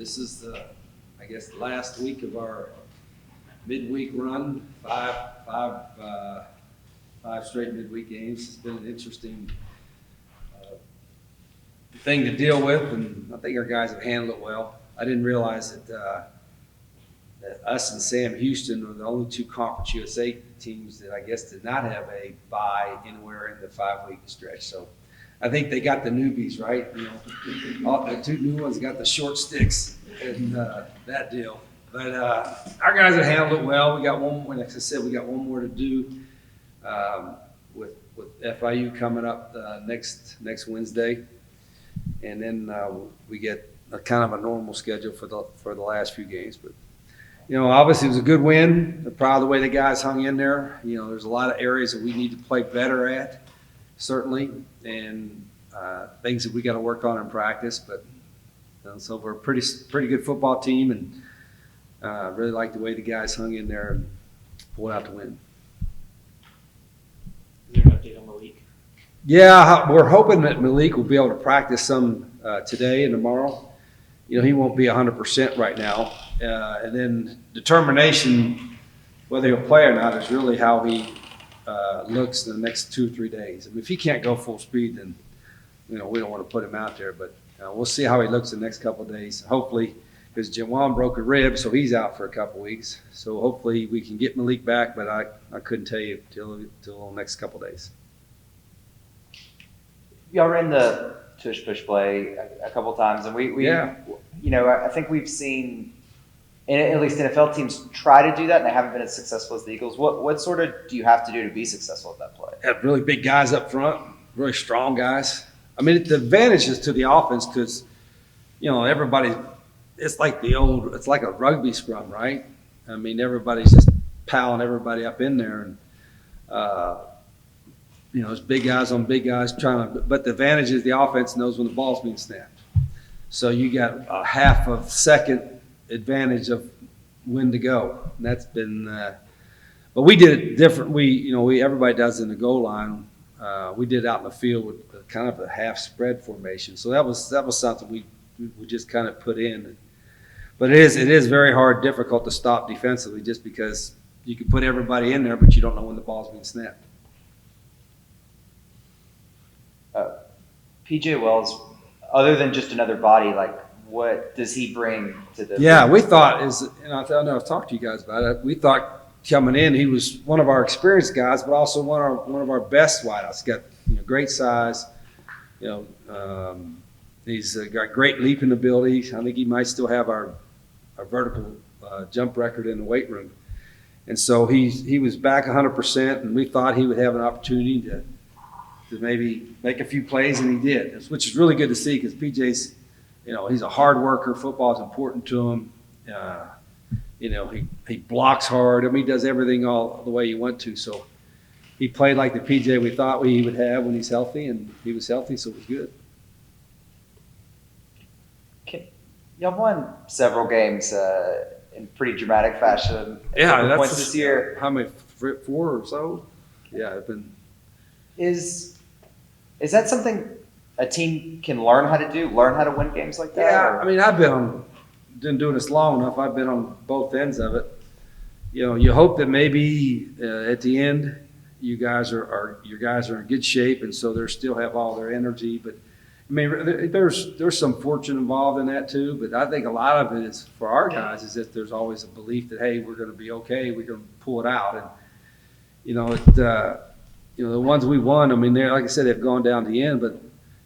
This is the, I guess, the last week of our midweek run. Five straight midweek games. It's been an interesting thing to deal with, and I think our guys have handled it well. I didn't realize that us and Sam Houston were the only two Conference USA teams that I guess did not have a bye anywhere in the 5-week stretch. So I think they got the newbies right. All the two new ones got the short sticks and that deal. But our guys have handled it well. We got one more, like I said, we got one more to do with FIU coming up next Wednesday, and then we get a kind of a normal schedule for the last few games. But obviously it was a good win. I'm proud of the way the guys hung in there. There's a lot of areas that we need to play better at, certainly, and things that we got to work on in practice. But so we're a pretty good football team, and really like the way the guys hung in there and pulled out the win. Is there an update on Malik? Yeah, we're hoping that Malik will be able to practice some today and tomorrow. He won't be 100% right now. And then determination, whether he'll play or not, is really how he looks in the next 2 or 3 days. I mean, if he can't go full speed, then we don't want to put him out there. But we'll see how he looks the next couple of days. Hopefully, because Jawan broke a rib, so he's out for a couple of weeks. So hopefully we can get Malik back, but I couldn't tell you till the next couple of days. Y'all ran the tush push play a couple times, and we I think we've seen at least NFL teams try to do that, and they haven't been as successful as the Eagles. What sort of do you have to do to be successful at that play? Have really big guys up front, really strong guys. I mean, the advantage is to the offense because everybody. It's like it's like a rugby scrum, right? I mean, everybody's just piling everybody up in there, and it's big guys on big guys but the advantage is the offense knows when the ball's being snapped. So you got a half a second advantage of when to go. And that's been, but we did it different. Everybody does in the goal line. We did it out in the field with kind of a half spread formation. So that was something we just kind of put in. But it is very hard, difficult to stop defensively just because you can put everybody in there, but you don't know when the ball's being snapped. PJ Wells, other than just another body, what does he bring to the? Yeah, we thought I know I've talked to you guys about it. We thought coming in, he was one of our experienced guys, but also one of our best wideouts. He's got great size. He's got great leaping ability. I think he might still have our vertical jump record in the weight room. And so he was back 100%, and we thought he would have an opportunity to maybe make a few plays, and he did, which is really good to see because PJ's, he's a hard worker. Football is important to him. He blocks hard. I mean, he does everything all the way you want to. So he played like the PJ we thought he would have when he's healthy, and he was healthy, so it was good. Y'all won several games in pretty dramatic fashion. Yeah, that's points this year. How many? 4 or so? Yeah, it's been. Is that something a team can learn how to do? Learn how to win games like that? Yeah, I mean, I've been doing this long enough. I've been on both ends of it. You hope that maybe at the end, your guys are in good shape, and so they still have all their energy. But I mean, there's some fortune involved in that too. But I think a lot of it is for our guys is that there's always a belief that hey, we're going to be okay. We're going to pull it out, and the ones we won. I mean, they're like I said, they've gone down to the end, but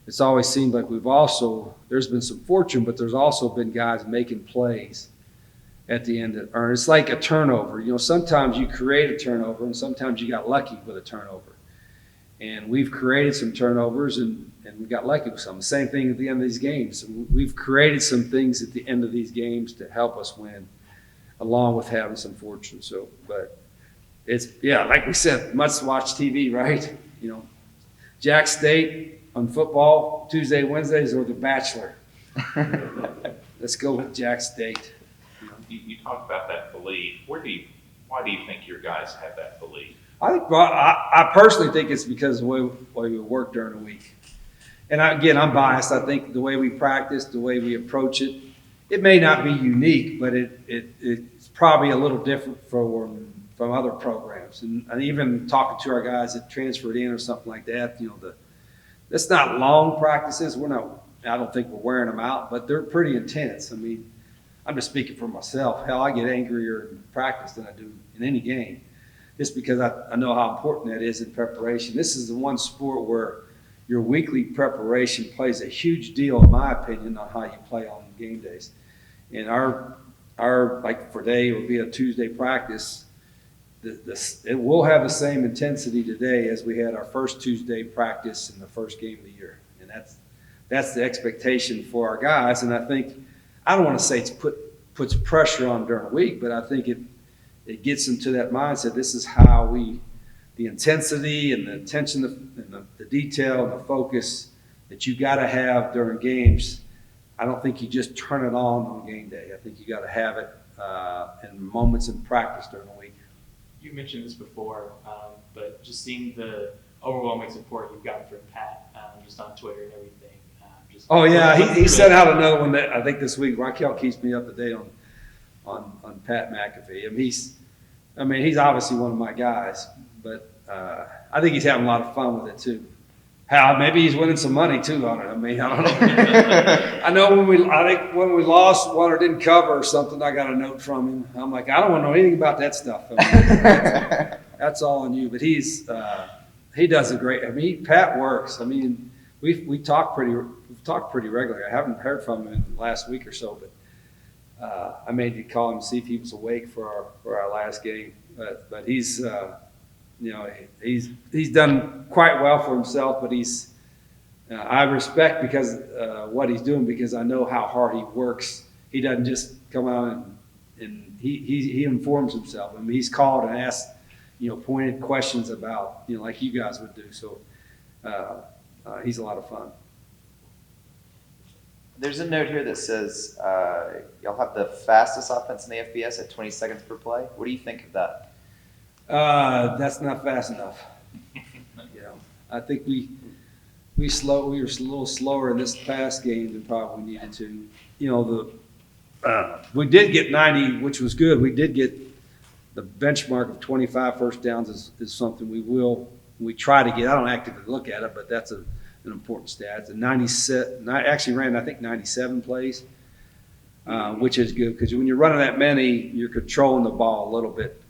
it's always seemed like there's been some fortune, but there's also been guys making plays at the end that earn. It's like a turnover. Sometimes you create a turnover, and sometimes you got lucky with a turnover. And we've created some turnovers, and we got lucky with some. Same thing at the end of these games. We've created some things at the end of these games to help us win, along with having some fortune. So, but it's, like we said, must-watch TV, right? Jax State on football, Tuesday, Wednesdays, or The Bachelor. Let's go with Jax State. You talk about that belief. Why do you think your guys have that belief? I personally think it's because of the way we work during the week. And I'm biased. I think the way we practice, the way we approach it, it may not be unique, but it's probably a little different from other programs. And even talking to our guys that transferred in or something like that, that's not long practices. I don't think we're wearing them out, but they're pretty intense. I mean, I'm just speaking for myself. Hell, I get angrier in practice than I do in any game, just because I know how important that is in preparation. This is the one sport where your weekly preparation plays a huge deal, in my opinion, on how you play on game days. And our like for today, it will be a Tuesday practice. It will have the same intensity today as we had our first Tuesday practice in the first game of the year. And that's the expectation for our guys. And I think, I don't want to say puts pressure on during the week, but I think it gets them to that mindset. This is how the intensity and the attention and the detail and the focus that you got to have during games. I don't think you just turn it on game day. I think you got to have it in moments in practice during the week. You mentioned this before, but just seeing the overwhelming support you've gotten from Pat, just on Twitter and everything. Oh yeah, he sent out another one that I think this week. Raquel keeps me up to date on Pat McAfee. I mean, he's obviously one of my guys, but I think he's having a lot of fun with it too. How maybe he's winning some money too on it. I mean, I don't know. I know I think when we lost one or didn't cover or something, I got a note from him. I'm like, I don't want to know anything about that stuff. I mean, that's all on you. But he does a great. I mean, Pat works. I mean, we've talked pretty regularly. I haven't heard from him in the last week or so, but I made you call him to see if he was awake for our last game. But he's he's done quite well for himself. But I respect because what he's doing, because I know how hard he works. He doesn't just come out and he informs himself. I mean, he's called and asked pointed questions about like you guys would do. So he's a lot of fun. There's a note here that says y'all have the fastest offense in the FBS at 20 seconds per play. What do you think of that? That's not fast enough. I think we were a little slower in this past game than probably needed to. We did get 90, which was good. We did get the benchmark of 25 first downs is something we try to get. I don't actively look at it, but that's an important stat. And 97, I actually ran, I think, 97 plays, which is good because when you're running that many, you're controlling the ball a little bit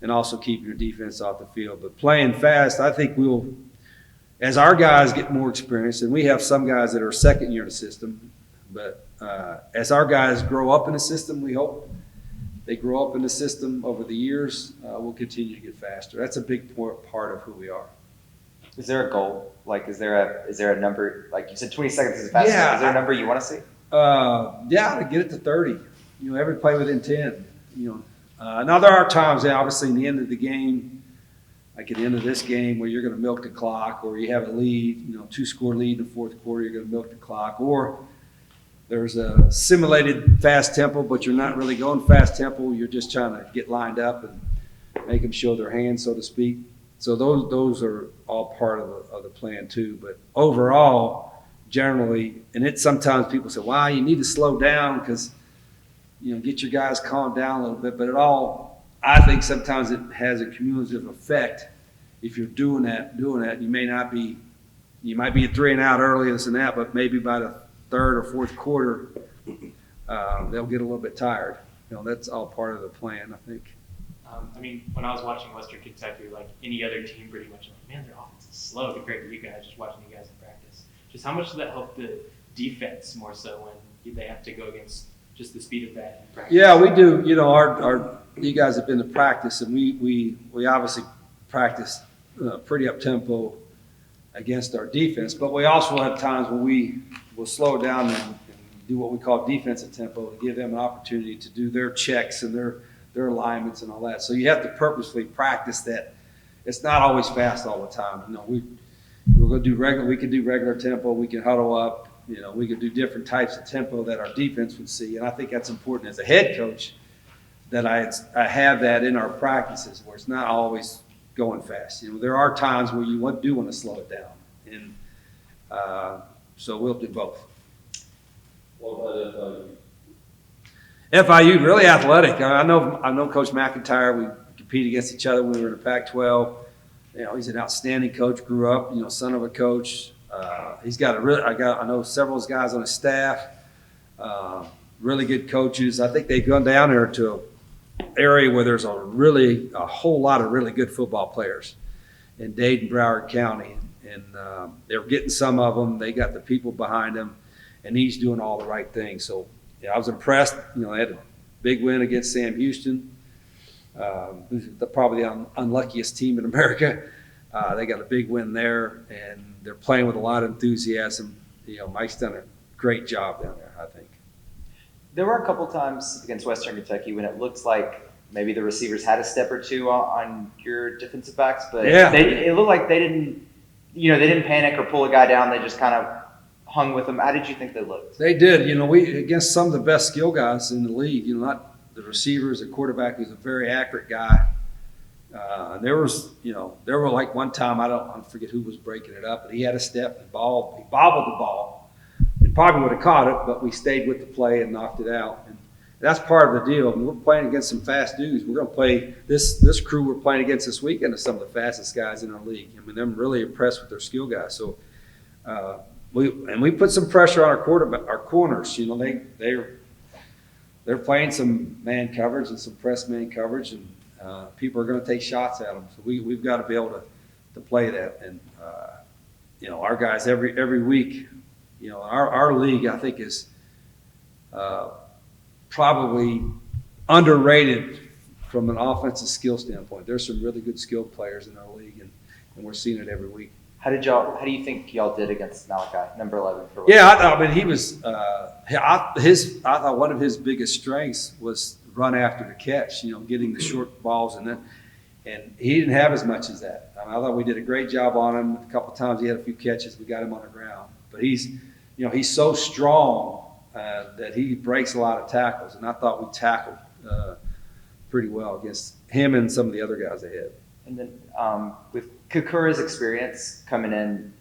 and also keeping your defense off the field. But playing fast, I think as our guys get more experience, and we have some guys that are second year in the system, but as our guys grow up in the system, we hope they grow up in the system over the years, we'll continue to get faster. That's a big part of who we are. Is there a goal? Like, is there a number? Like you said, 20 seconds is fast. Yeah, Is there a number you want to see? To get it to 30. Every play within 10. Now there are times, obviously, in the end of the game, like at the end of this game, where you're going to milk the clock, or you have a lead, 2-score lead in the fourth quarter, you're going to milk the clock, or there's a simulated fast tempo, but you're not really going fast tempo. You're just trying to get lined up and make them show their hands, so to speak. So those are all part of the plan too. But overall, generally, and sometimes people say, "Wow, you need to slow down because get your guys calmed down a little bit." But I think sometimes it has a cumulative effect. If you're doing that, you might be a 3 and out early, this and that, but maybe by the third or fourth quarter, they'll get a little bit tired. That's all part of the plan, I think. When I was watching Western Kentucky, like any other team, pretty much, I'm like, man, their offense is slow compared to you guys. Just watching you guys in practice, just how much does that help the defense more so when they have to go against just the speed of that in practice? Yeah, we do. You guys have been to practice, and we obviously practice pretty up tempo against our defense, but we also have times when we will slow down and do what we call defensive tempo to give them an opportunity to do their checks and their alignments and all that. So you have to purposely practice that. It's not always fast all the time. We're going to do regular. We can do regular tempo. We can huddle up. We can do different types of tempo that our defense would see. And I think that's important as a head coach that I have that in our practices where it's not always going fast. There are times where you do want to slow it down, and so we'll do both. What about if FIU really athletic. I know Coach McIntyre. We compete against each other when we were in the Pac-12. He's an outstanding coach. Grew up, son of a coach. He's got I know several of those guys on his staff. Really good coaches. I think they've gone down there to an area where there's a whole lot of really good football players in Dade and Broward County, and they're getting some of them. They got the people behind them, and he's doing all the right things. So I was impressed. They had a big win against Sam Houston, who's probably the unluckiest team in America. They got a big win there, and they're playing with a lot of enthusiasm. Mike's done a great job down there, I think. There were a couple times against Western Kentucky when it looked like maybe the receivers had a step or two on your defensive backs, but it looked like they didn't panic or pull a guy down. They just kind of hung with them. How did you think they looked? They did. We against some of the best skill guys in the league. Not the receivers, the quarterback who's a very accurate guy. There were like one time I forget who was breaking it up, but he had a step and he bobbled the ball. It probably would have caught it, but we stayed with the play and knocked it out. And that's part of the deal. We're playing against some fast dudes. We're going to play this crew we're playing against this weekend is some of the fastest guys in our league. I'm really impressed with their skill guys. So we put some pressure on our corners. They're playing some man coverage and some press man coverage, and people are going to take shots at them. So we've got to be able to play that. And our guys every week. Our league, I think, is probably underrated from an offensive skill standpoint. There's some really good skilled players in our league, and we're seeing it every week. How do you think y'all did against Malachi, number 11? He was. I thought one of his biggest strengths was run after the catch. Getting the short balls and he didn't have as much as that. I thought we did a great job on him. A couple of times he had a few catches. We got him on the ground, but he's so strong that he breaks a lot of tackles, and I thought we tackled pretty well against him and some of the other guys they had. And then with Kekoura's experience coming in,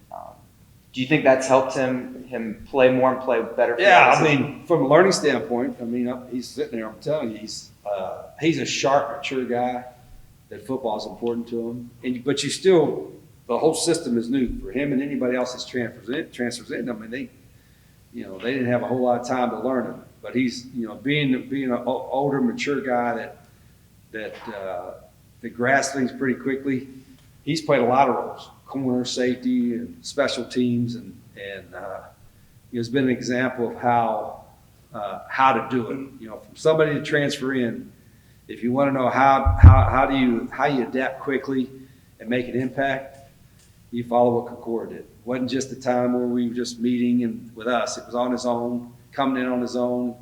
do you think that's helped him play more and play better? From a learning standpoint, he's sitting there. I'm telling you, he's a sharp, mature guy. That football is important to him, but the whole system is new for him and anybody else that transfers in. They didn't have a whole lot of time to learn it, but he's being an older, mature guy that grasps things pretty quickly. He's played a lot of roles: corner, safety, and special teams, and he's been an example of how to do it. From somebody to transfer in, if you want to know how you adapt quickly and make an impact, you follow what Kekoura did. It wasn't just a time where we were just meeting and with us. It was on his own, coming in on his own,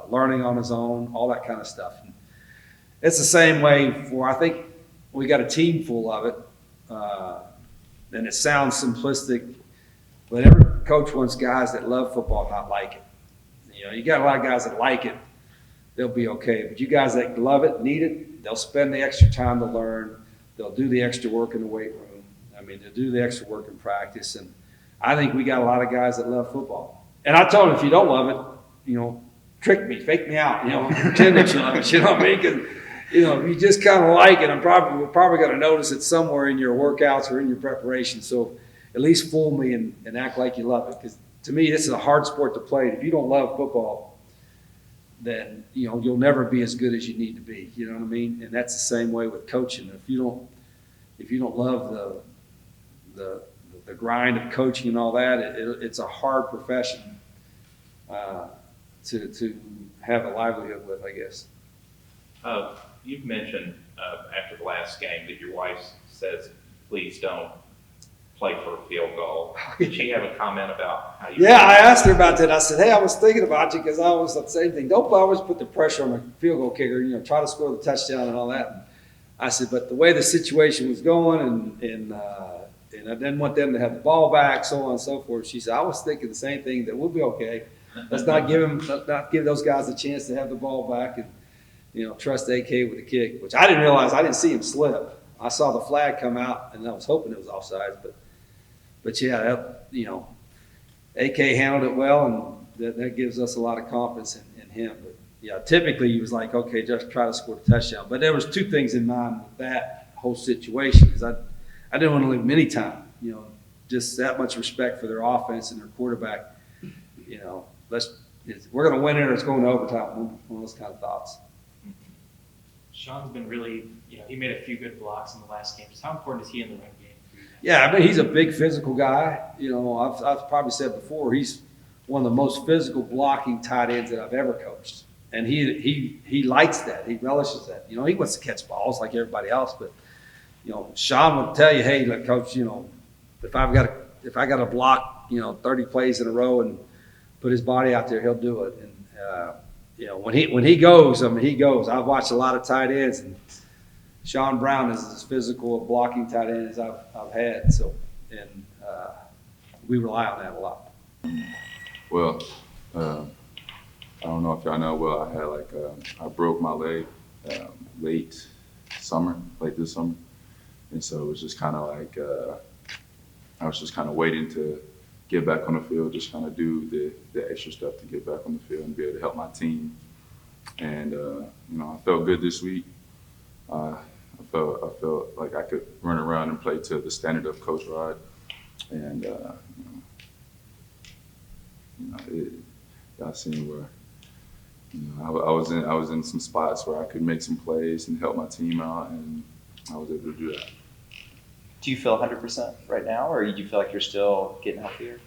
learning on his own, all that kind of stuff. And it's the same way I think we got a team full of it. And it sounds simplistic, but every coach wants guys that love football, not like it. You got a lot of guys that like it, they'll be okay. But you guys that love it, need it, they'll spend the extra time to learn. They'll do the extra work in the weight room. They'll do the extra work in practice. And I think we got a lot of guys that love football. And I told them, if you don't love it, trick me, fake me out, pretend that you love it. You know what I mean? Because, if you just kind of like it, we're probably going to notice it somewhere in your workouts or in your preparation. So at least fool me and act like you love it. Because to me, this is a hard sport to play. If you don't love football, then you'll never be as good as you need to be. You know what I mean? And that's the same way with coaching. If you don't love the grind of coaching and all that, it's a hard profession to have a livelihood with, I guess. You've mentioned after the last game that your wife says, "Please don't play for a field goal." Did she have a comment about how you? Yeah, I asked her about that. I said, "Hey, I was thinking about you because I was the same thing. Don't always put the pressure on the field goal kicker. Try to score the touchdown and all that." And I said, "But the way the situation was going, and I didn't want them to have the ball back, so on and so forth." She said, "I was thinking the same thing. That we'll be okay. Let's not give those guys a chance to have the ball back, and trust AK with the kick." Which I didn't realize. I didn't see him slip. I saw the flag come out, and I was hoping it was offside, but yeah, AK handled it well, that gives us a lot of confidence in him. But yeah, typically he was like, okay, just try to score a touchdown. But there was two things in mind with that whole situation because I didn't want to leave him any time. You know, just that much respect for their offense and their quarterback. You know, we're going to win it or it's going to overtime. One of those kind of thoughts. Sean's been really, he made a few good blocks in the last game. Just how important is he in the run game? Yeah, I mean, he's a big physical guy. You know, I've probably said before, he's one of the most physical blocking tight ends that I've ever coached. And he likes that. He relishes that. You know, he wants to catch balls like everybody else. But, Sean would tell you, hey, look, coach, if I got to block, 30 plays in a row and put his body out there, he'll do it. And, when he goes, I mean, he goes. I've watched a lot of tight ends, and Sean Brown is as physical a blocking tight end as I've had. So, and we rely on that a lot. Well, I don't know if y'all know. Well, I had I broke my leg late this summer, and so it was just kind of I was just kind of waiting to get back on the field, just kind of do the extra stuff to get back on the field and be able to help my team. And I felt good this week. I felt like I could run around and play to the standard of Coach Rod, and y'all seen where I was in some spots where I could make some plays and help my team out, and I was able to do that. Do you feel 100% right now, or do you feel like you're still getting healthier?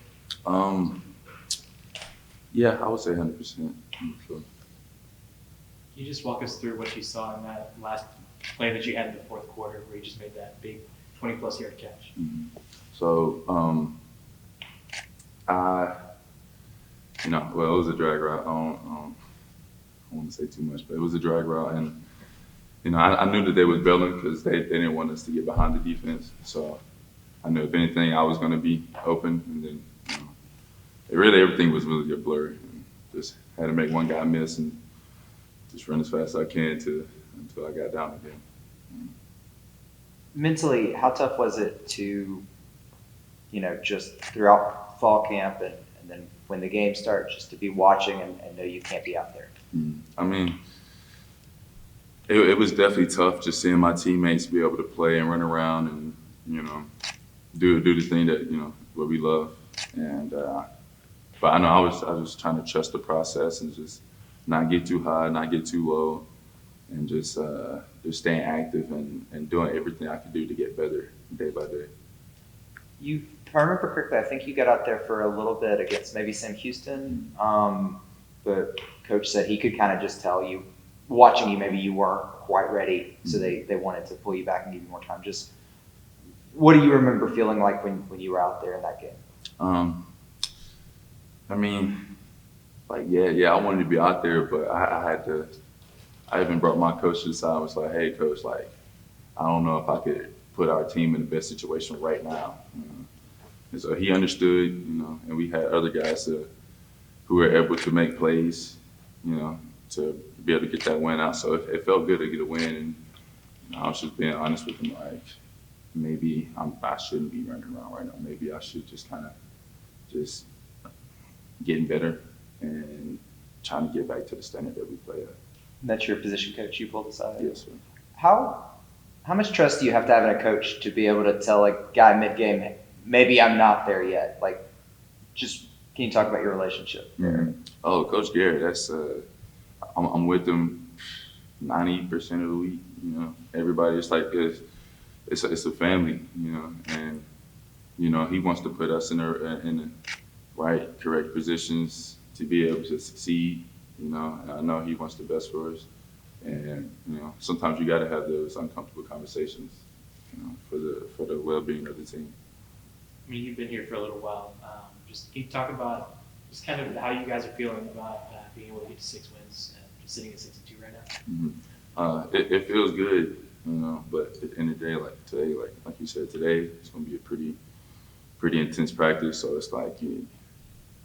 Yeah, I would say 100%. Can you just walk us through what you saw in that last play that you had in the fourth quarter where you just made that big 20-plus yard catch? Mm-hmm. So, it was a drag route. I don't want to say too much, but it was a drag route, and I knew that they was bailing because they didn't want us to get behind the defense. So I knew if anything, I was going to be open, and then everything was really a blur. And just had to make one guy miss and just run as fast as I can until I got down again. Mentally, how tough was it to, just throughout fall camp and then when the game starts, just to be watching and know you can't be out there? I mean, it was definitely tough just seeing my teammates be able to play and run around and, do the thing that, what we love. And, but I know I was trying to trust the process and just not get too high, not get too low, and just staying active and doing everything I could do to get better day by day. If I remember correctly, I think you got out there for a little bit against maybe Sam Houston, but Coach said he could kind of just tell you, watching you, maybe you weren't quite ready, so they wanted to pull you back and give you more time. Just what do you remember feeling like when you were out there in that game? I mean, I wanted to be out there, but I even brought my coach to the side and was like, hey, Coach, I don't know if I could put our team in the best situation right now. And so he understood, and we had other guys who were able to make plays, to be able to get that win out. So it felt good to get a win. And I was just being honest with him, maybe I shouldn't be running around right now. Maybe I should just kind of just getting better and trying to get back to the standard that we play at. And that's your position coach you pulled aside? Yes, sir. How much trust do you have to have in a coach to be able to tell a guy mid-game, maybe I'm not there yet? Just can you talk about your relationship there? Mm-hmm. Oh, Coach Garrett, that's I'm with him 90% of the week. Everybody, it's like it's a family, and he wants to put us in the right, correct positions to be able to succeed. And I know he wants the best for us. And sometimes you got to have those uncomfortable conversations, for the well-being of the team. I mean, you've been here for a little while. Just can you talk about just kind of how you guys are feeling about being able to get to 6 wins and just sitting at 6-2 right now? Mm-hmm. It feels good, but at the end of the day, like today, like you said, today it's going to be a pretty intense practice. So it's like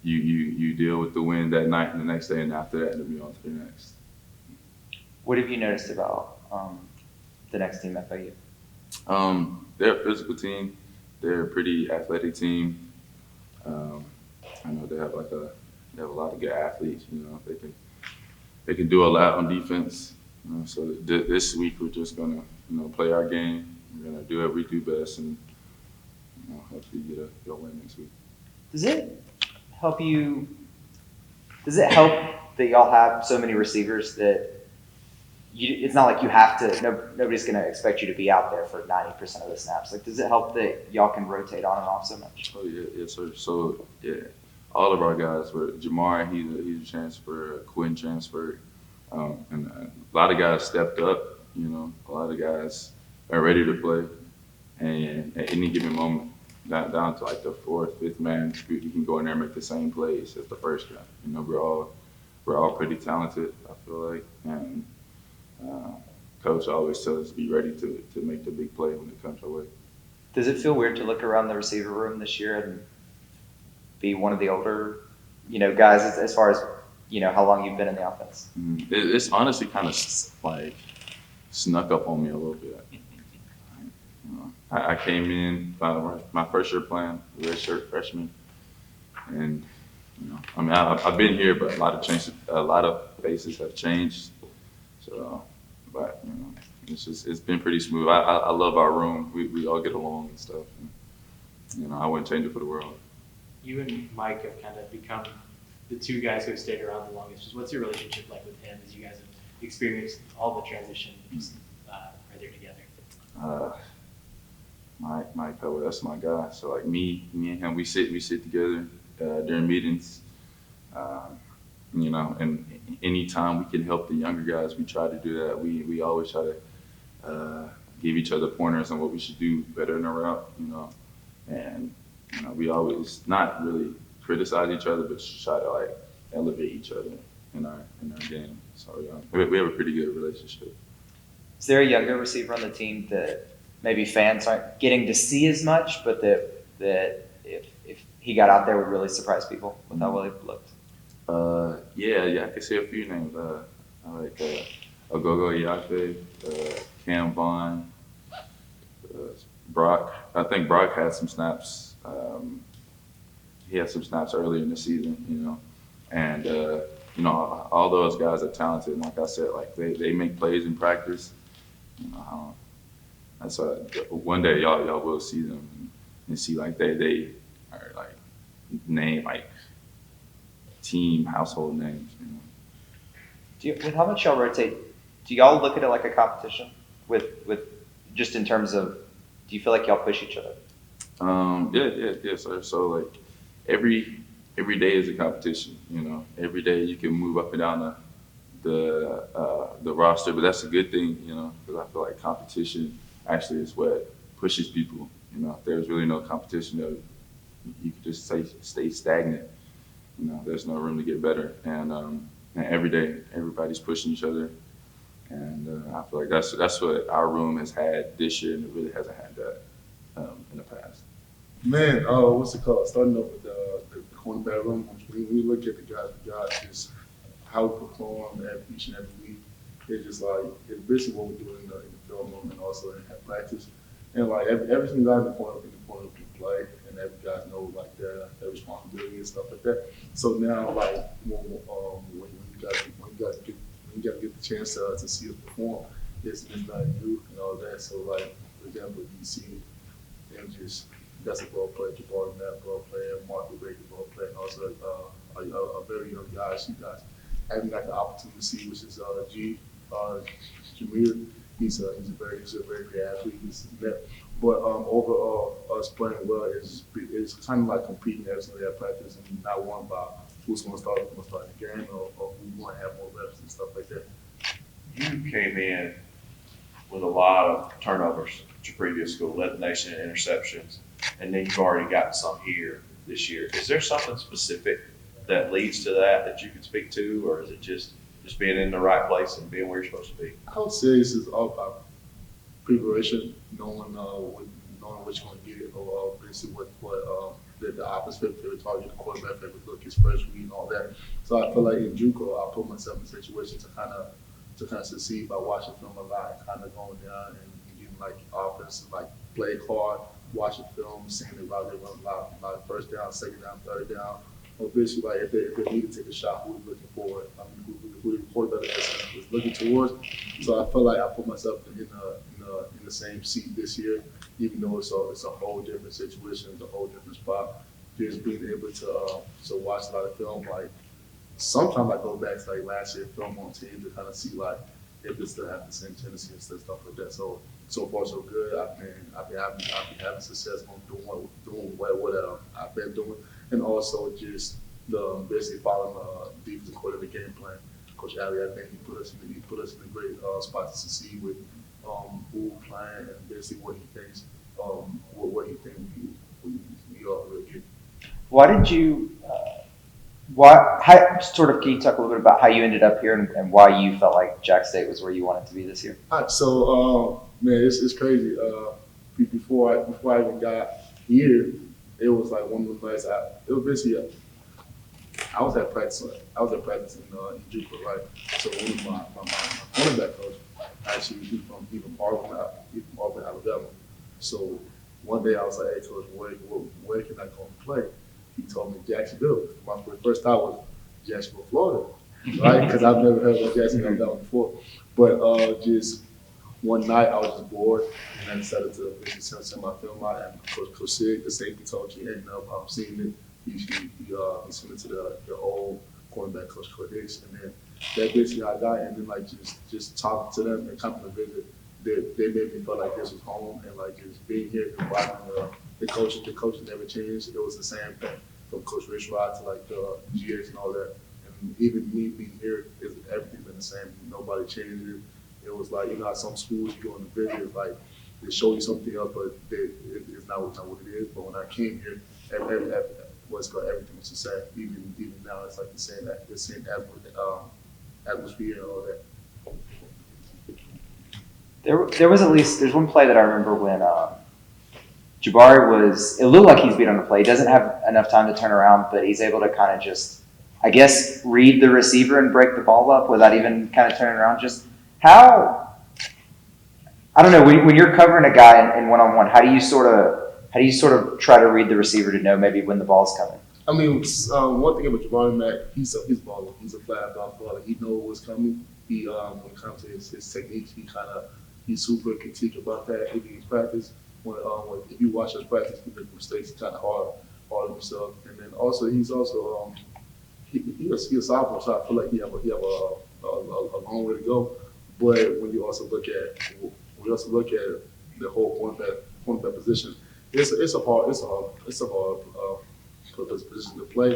you deal with the win that night and the next day, and after that, it'll be on to the next. What have you noticed about the next team, FIU? They're a physical team. They're a pretty athletic team. I know they have They have a lot of good athletes. They can do a lot on defense. So this week we're just gonna play our game. We're gonna do what we do best, and hopefully get a win next week. Does it help you? Does it help that y'all have so many receivers that it's not like you have to? Nobody's going to expect you to be out there for 90% of the snaps. Like, does it help that y'all can rotate on and off so much? Oh yeah, yes sir. So yeah, all of our guys were Jamar. He's a transfer. Quinn transferred, and a lot of guys stepped up. A lot of guys are ready to play, and at any given moment, down to like the fourth, fifth man, you can go in there and make the same plays as the first guy. We're all pretty talented, I feel like, and coach always tells us be ready to make the big play when it comes our way. Does it feel weird to look around the receiver room this year and be one of the older, guys as far as how long you've been in the offense? It's honestly kind of like snuck up on me a little bit. I came in my first year playing redshirt freshman, and I've been here, but a lot of faces have changed. So, but it's been pretty smooth. I love our room. We all get along and stuff. And, I wouldn't change it for the world. You and Mike have kind of become the two guys who have stayed around the longest. Just what's your relationship like with him as you guys have experienced all the transition just right there together? Mike, that's my guy. So like me and him, we sit together during meetings. And anytime we can help the younger guys, we try to do that. We always try to give each other pointers on what we should do better in a route. And we always not really criticize each other, but just try to like elevate each other in our game. So we have a pretty good relationship. Is there a younger receiver on the team that maybe fans aren't getting to see as much, but that if he got out there would really surprise people with how well he looked? Yeah, I can say a few names. I like Ogogo Iyafe, Cam Vaughn, Brock. I think Brock had some snaps. He had some snaps earlier in the season, and all those guys are talented. And like I said, like they make plays in practice. That's one day y'all will see them and see like they are like name like team household names. With how much y'all rotate, do y'all look at it like a competition? With just in terms of, do you feel like y'all push each other? Yeah, sir. So like every day is a competition. Every day you can move up and down the roster, but that's a good thing. Because I feel like competition actually is what pushes people. If there's really no competition, you could just stay stagnant. There's no room to get better. And every day, everybody's pushing each other. And I feel like that's what our room has had this year, and it really hasn't had that in the past. Man, what's it called? Starting off with the cornerback room, when we look at the guys, just how we perform each and every week, it's just like, it's basically what we do in the film room and also in practice. And like every single guy in the corner can play, and every guy knows like their responsibility and stuff like that. So now, like when you get the chance to see us perform, it's not new and all that. So like for example, you see them just that's a ball player, Jabari Matt ball player, Mark Baker ball player, and also a very young guy. You guys haven't got the opportunity to see, which is Jameer. He's a very great athlete. But overall, us playing well is kind of like competing every single day at practice and not worrying about who's going to start the game or who's going to have more reps and stuff like that. You came in with a lot of turnovers at your previous school, led the nation in interceptions, and then you've already gotten some here this year. Is there something specific that leads to that you can speak to, or is it just being in the right place and being where you're supposed to be? I would say this is all about preparation, knowing what you're going to get, or basically what the opposite favorite target, the quarterback favorite look, his first read, and all that. So I feel like in JUCO, I put myself in a situation to kind of succeed by watching film a lot, and kind of going down and getting like offense, like play hard, watching film, seeing the route they run a lot, first down, second down, third down, basically like if they need to take a shot, who we're looking for, who the quarterback is looking towards. So I feel like I put myself in the same seat this year, even though it's a whole different situation, it's a whole different spot. Just being able to watch a lot of film, like sometimes I go back to like last year film on team to kind of see like if it still have the same tendency and stuff like that. So far so good. I've been having success on doing what I've been doing, and also just basically following defensive coordinator game plan. Coach Ali, I think he put us in a great spot to succeed with who playing and basically what he thinks we all really get. Why did you? How can you talk a little bit about how you ended up here and why you felt like Jax State was where you wanted to be this year? All right, so man, it's crazy. Before I even got here, it was like one of the nights. It was basically I was at practice. In Jupiter, right? So one of my cornerback coach, actually, he's from Auburn, Alabama. So one day I was like, "Hey, coach, where can I go and play?" He told me Jacksonville. My first thought was Jacksonville, Florida, right? Because I've never heard of Jacksonville, Alabama before. But just one night I was just bored, and I decided to send my film out. And Coach Sig, the safety coach, he ended up seeing it. He sent it to the old cornerback coach Hicks, and then that basically how I got. And then like just talking to them and coming to visit, they made me feel like this was home, and like just being here and watching the coaching never changed. It was the same thing from Coach Rich Rod to like the GX and all that. And even me being here, everything been the same. Nobody changed it. It was like, at some schools you go in the visit, it's like they show you something else, but it's not what it is. But when I came here, everything was the same. Even now, it's like the same atmosphere and all that. There was there's one play that I remember when Jabari it looked like he's beat on the play. He doesn't have enough time to turn around, but he's able to kind of just, I guess, read the receiver and break the ball up without even kind of turning around. Just how, I don't know, when you're covering a guy in one-on-one, how do you sort of try to read the receiver to know maybe when the ball's coming? I mean, one thing about Jabari Mack, he's a baller. He's a flat-out baller. He knows what's coming. He when it comes to his techniques, he's super critique about that in his practice. If you watch his practice, he makes mistakes. He's kind of hard on himself. And then also he's a sophomore, so I feel like he have a long way to go. But when you also look at the whole cornerback position, it's a hard position to play.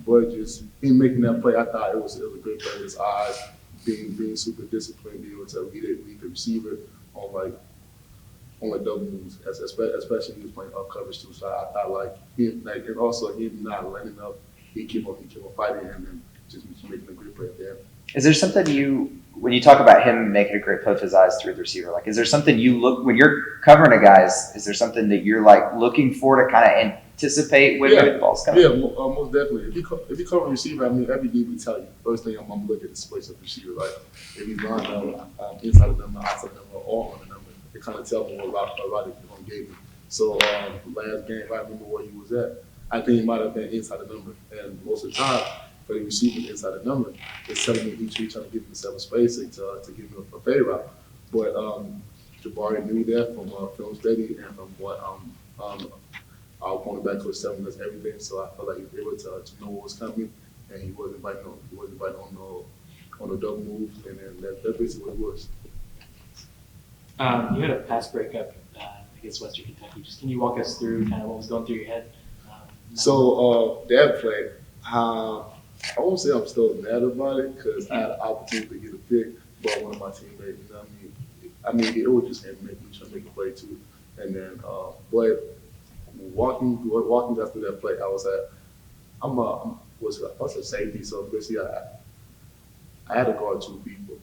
But just in making that play, I thought it was a great play with his eyes, being super disciplined, being able to read the receiver on double moves, especially he was playing up coverage too. So I thought and also him not letting up, he kept on fighting and then just making a great play at the end. Is there something when you talk about him making a great play with his eyes through the receiver, like, is there something when you're covering a guy, is there something that you're like looking for to kind of anticipate when the ball's coming? Yeah, most definitely. If you cover a receiver, I mean, every game we tell you, first thing I'm looking at the space of the receiver. Like, if he's lined up inside the number, outside the number, or on the number, it kind of tells me what route he's going to give me. So, last game, if I remember where he was at, I think he might have been inside the number. And most of the time, for the receiver inside the number, it's telling me he's trying to give himself a spacing to give him a fade route. But Jabari knew that from film study and from what our cornerback coach telling us everything. So I felt like he was able to know what was coming, and he wasn't biting on the double moves, and then that's basically what it was. You had a pass breakup against Western Kentucky. Just can you walk us through kind of what was going through your head? So that play, I won't say I'm still mad about it because I had an opportunity to get a pick, but one of my teammates, I mean, it was just him trying to make a play too. And then, but walking after that play, I was a safety, so basically I had to guard two people.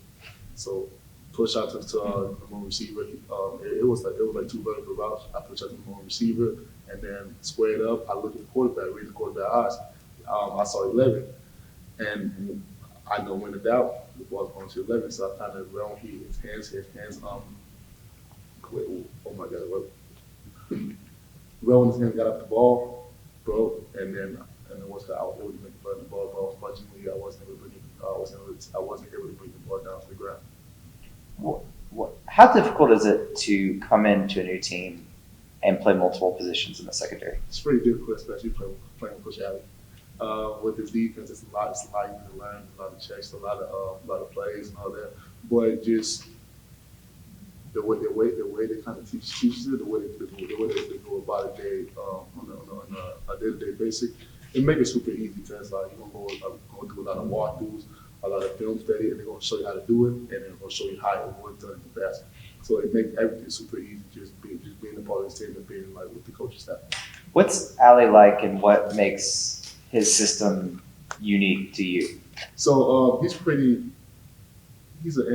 So push out to the number receiver. It was like two vertical routes. I push out to the number receiver and then squared up. I looked at the quarterback, read the quarterback eyes. I saw 11, and I know when in doubt, the ball's going to 11. So I kind of round his hands. Wait, oh my God, rolling his hands, got up the ball, broke, and then and I was able to make the ball, but unfortunately I wasn't able to bring it, I wasn't able to bring the ball down to the ground. How difficult is it to come into a new team and play multiple positions in the secondary? It's pretty difficult, especially playing with Coach Alley. With his defense, it's a lot you need to learn, a lot of checks, a lot of plays and all that. But just the way they kind of teach it, the way they go about it on a day-to-day basis, it makes it super easy because like you're gonna go do a lot of walkthroughs, a lot of film study, and they're gonna show you how to do it, and they're gonna show you how it was done in the past. So it makes everything super easy, just being a part of this team and being like with the coaching staff. What's Ali like, and what makes his system unique to you? So he's I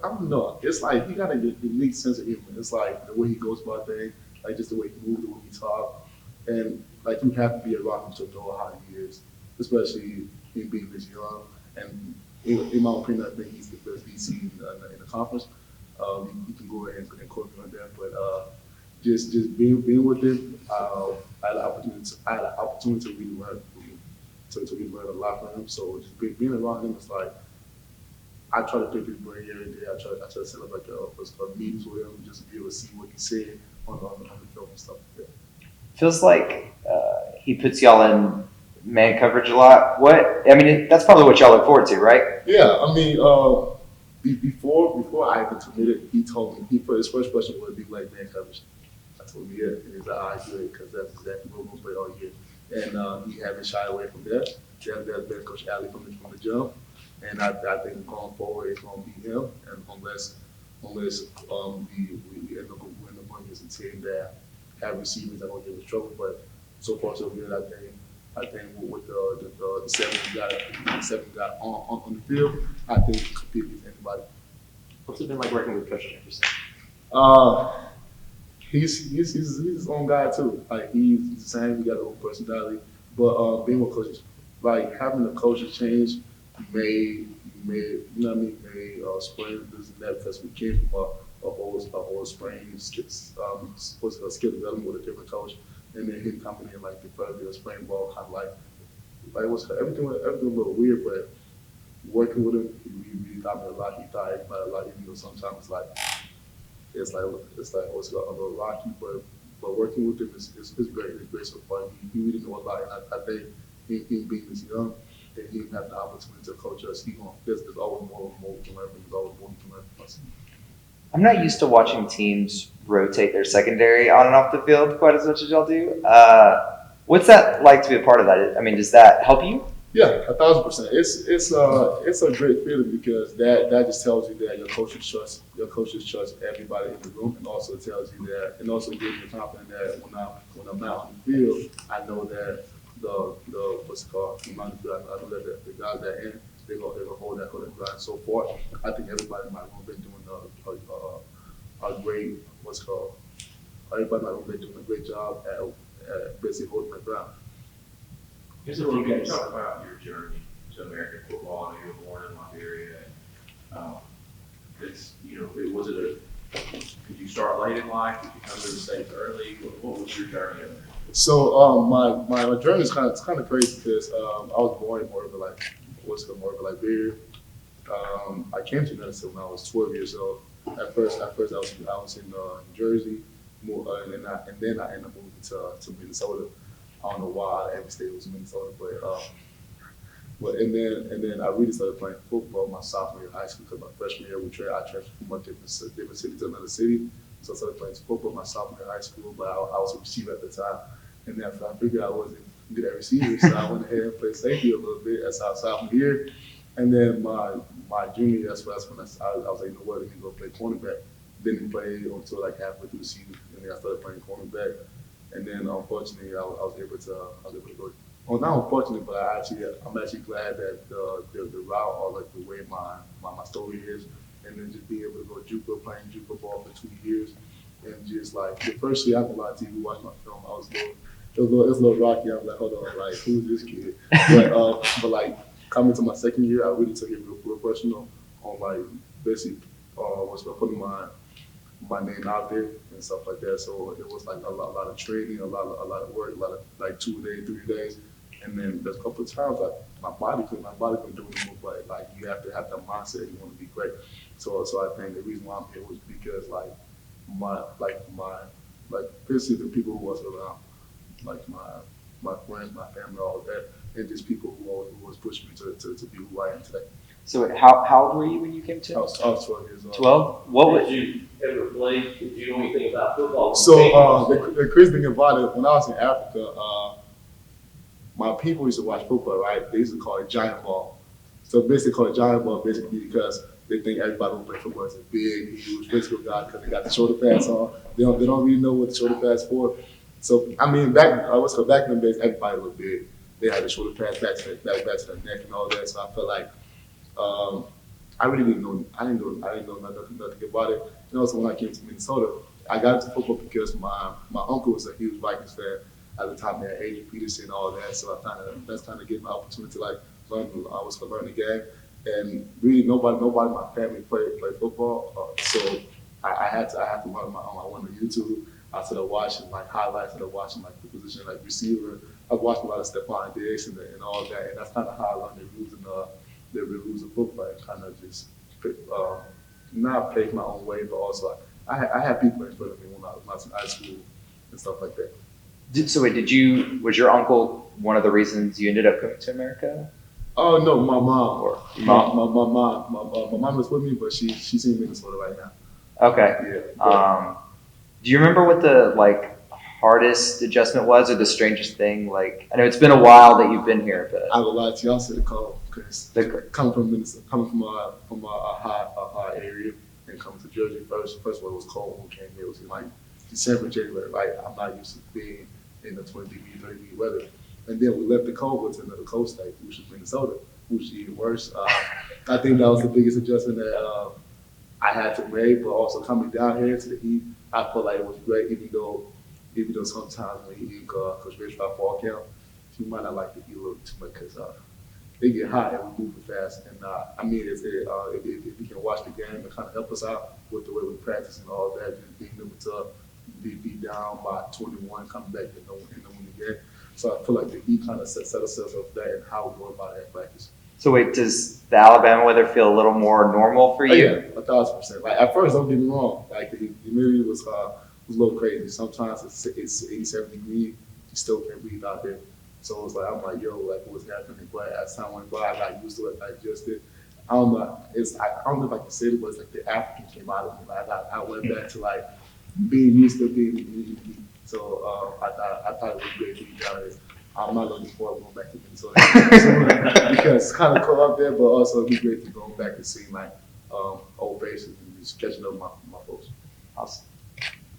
don't know. It's like he got a unique sense of humor. It's like the way he goes about things, like just the way he moves, the way he talks, and like you have to be around him to know how he is, especially him being this young. And in my opinion, I think he's the best DC in the conference. You can go ahead and quote me on that, but just being with him, I had an opportunity to really learn to really learn a lot from him. So just being around him is like I try to pick his brain every day. I try to set up like a meetings with him just to be able to see what he's saying on the film and stuff like that. Feels like he puts y'all in man coverage a lot. That's probably what y'all look forward to, right? Yeah, I mean, before I even committed, he told me his first question would be like man coverage. I told him yeah, and he's like, I do it because that's exactly what we're gonna play all year. And he hasn't shied away from that. That's been Coach Alley from the jump, and I think going forward it's gonna be him, and unless we end up winning as a team that have receivers that don't give us trouble, but so far so good. I think with the seven we got on the field, I think we can compete with anybody. What's it been like working with Coach Jefferson? He's his own guy too. Like he's the same. He got his own personality. But being with coaches, like having the coaches change made spring this and that because we came from a whole spring skill development with a different coach, and then him coming in like the further spring ball kind of like it was everything a little weird, but working with him, he really taught me a lot. He taught everybody a lot. Even though sometimes it's like what's a little rocky, but working with him is great. It's great so far. He really knows a lot, and I think him being this young, and him having the opportunity to coach us, there's always more we can learn from him. There's always more we can learn from us. I'm not used to watching teams rotate their secondary on and off the field quite as much as y'all do. What's that like to be a part of that? I mean, does that help you? Yeah, 1,000%. It's a great feeling because that just tells you that your coaches trust everybody in the room, and also tells you that, and also gives you confidence that when I'm out on the field, I know that the what's it called, I know that the guys that in they're gonna hold that grind. So far, I think everybody in my room been doing a great everybody in my room been doing a great job at basically holding the ground. Here's a So few can you guys. talk about your journey to American football? I know you were born in Liberia. Did you start late in life? Did you come to the States early? What was your journey over there? So my journey is kind of crazy because I was born in more of a Liberia. I came to Minnesota when I was 12 years old. At first I was in Jersey, and then I ended up moving to Minnesota. I don't know why every state was Minnesota, but and then I really started playing football my sophomore year of high school because my freshman year I transferred from a different city to another city. So I started playing football my sophomore year of high school, but I was a receiver at the time. And then I figured I wasn't good at receiver, so I went ahead and played safety a little bit as our sophomore year. And then my junior year, that's when I was like, you know what, let me go play cornerback. Didn't play until like halfway through the season, and then I started playing cornerback. And then unfortunately, I was able to go. Well, not unfortunately, but I'm actually glad that the route or like the way my story is, and then just being able to go playing JUCO ball for 2 years, and just like the first year, I can lie to you, we watched my film, it was a little rocky. I was like, hold on, like who's this kid? But like coming to my second year, I really took it real personal on like basically putting my name out there and stuff like that. So it was like a lot of training, a lot of work, a lot of like 2 days, 3 days, And then there's a couple of times like my body couldn't do it anymore, but like you have to have that mindset. You want to be great. So I think the reason why I'm here was because my basically the people who was around, like my friends, my family, all of that, and just people who was pushing me to be who I am today. So how old were you when you came I to? was 12 years old. 12? What was Did you ever play? Did you know anything about football? So the crazy thing about it, when I was in Africa, my people used to watch football, right? They used to call it giant ball. So basically call it giant ball basically because they think everybody who plays football is a big, huge physical guy because they got the shoulder pads on. They don't really know what the shoulder pads for. So I mean, back in the days, everybody was big. They had the shoulder pads back to the neck and all that. So I felt like I really didn't know. I didn't know nothing about it. And also when I came to Minnesota, I got into football because my uncle was a huge Vikings fan. At the time, they had Adrian Peterson and all that. So that's kind of gave me an opportunity to like learn the game. And really, nobody in my family played football. So I had to learn on my own. I went on YouTube. I started watching like highlights. I started watching like the position like receiver. I watched a lot of Stephon Diggs and all that. And that's kind of how I learned the rules of football. And kind of just not paved my own way, but also I had people in front of me when I was in high school and stuff like that. Was your uncle one of the reasons you ended up coming to America? Oh no, my mom. Or My mom is with me, but she's in Minnesota right now. Okay. Yeah. Do you remember what the hardest adjustment was, or the strangest thing? Like, I know it's been a while that you've been here, but I would lie to you. I said the cold because coming from Minnesota, coming from a hot area and coming to Georgia first of all, it was cold when we came here. It was in like December, January. Right, I'm not used to being in the 20-degree, 30-degree weather. And then we left the cold, went to another cold state, which was Minnesota, which is even worse. I think that was the biggest adjustment that I had to make, but also coming down here to the heat, I felt like it was great, even though sometimes when you eat Coach Rich by fall camp, you might not like the heat a little too much because it get hot and we move fast. And I mean, if we can watch the game and kind of help us out with the way we practice and all that, just being able to be down by 21, coming back and win the game. So I feel like the heat kind of set us up that and how we go about that practice. So wait, does the Alabama weather feel a little more normal for you? Oh, yeah, 1,000%. Like at first, don't get me wrong. Like the humidity was a little crazy. Sometimes it's 87 degrees. You still can't breathe out there. So it was like I'm like, yo, like what's happening? But as time went by, I got used to it. I adjusted. I don't know. I don't know if I can say it, but it's like the African came out of me. Like I went back to like being used to being in the heat. So I thought it was great to be down there. I'm not looking forward to going back to Minnesota because it's kind of cold up there, but also it'd be great to go back and see like old faces and just catching up with my folks. Awesome.